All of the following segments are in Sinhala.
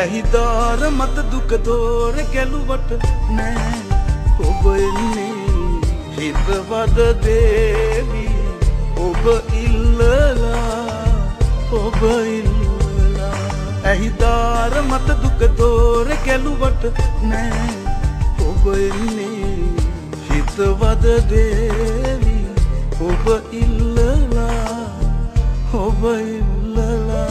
ඇහිදාර මත දුක දෝර ගැලුවට නෑ ඔබ එන්නේ හිතවද දේවි ඔබ ඉල්ලලා ඔබ ඉල්ලලා ඇහිදාර මත දුක දෝර ගැලුවට නෑ ඔබ එන්නේ හිතවද දේවි ඔබ ඉල්ලලා ඔබ ඉල්ලලා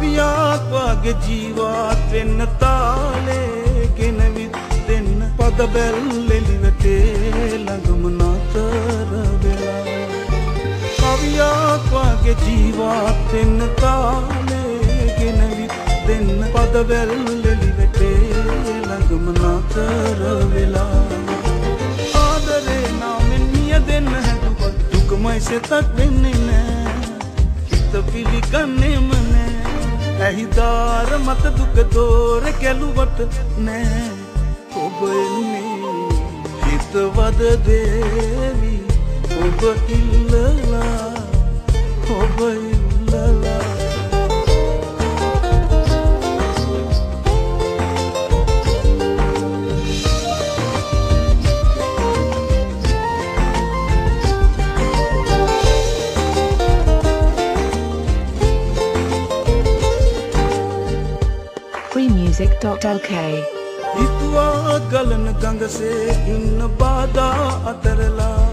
කවියක් වගේ ජීවත් වෙන්න තාලේ ගෙනවිත් දෙන්න පද බැල්ලෙලිවටේ ළඟම නතර වෙලා කවියක් වගේ ජීවත් වෙන්න තාලේ ගෙනවිත් දෙන්න පද බැල්ලෙලිවටේ ළඟම නතර වෙලා ආදරේ නාමෙන් මිය දෙන්න හැදුවත් දුකමයි සෙතක් වෙන්නේ නෑ හිත පිළිගන්නේම නෑ ඇහිදාර මත දුක දෝර ගැලුවට නෑ ඔබ එන්නේ හිතවද දේවි ඔබ ඉල්ලලා ඔබ ඉල්ලලා freemusic.lk හිතුවා ගලන ගඟසේ ඉන්න බාධා අතරලා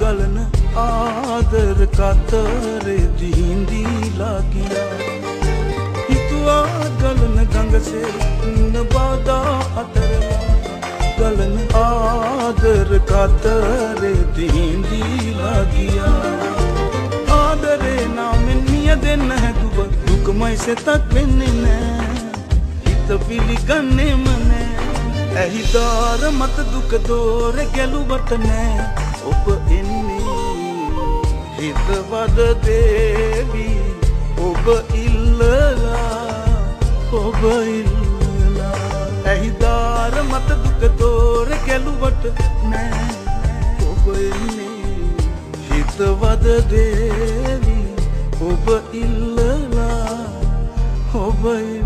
ගලන ආදර කතරේ දිහිඳීලා ගියා හිතුවා ගලන ගඟසේ ඉන්න බාධා අතරලා ගලන ආදර කතරේ දිහිඳීලා ගියා ආදරේ නාමෙන් මිය දෙන්න හැදුව දුකමයි සෙතක් වෙන්නේ නෑ පිළිගන්නේම නෑ ඇහිදාර මත දුක දෝර ගැලුවට නෑ ඔබ එන්නේ හිතවද දේවි ඔබ ඉල්ලලා ඔබ ඉල්ලලා ඇහිදාර මත දුක දෝර ගැලුවට නෑ ඔබ එන්නේ හිතවද දේවි ඔබ ඉල්ලලා ඔබ ඉල්ලලා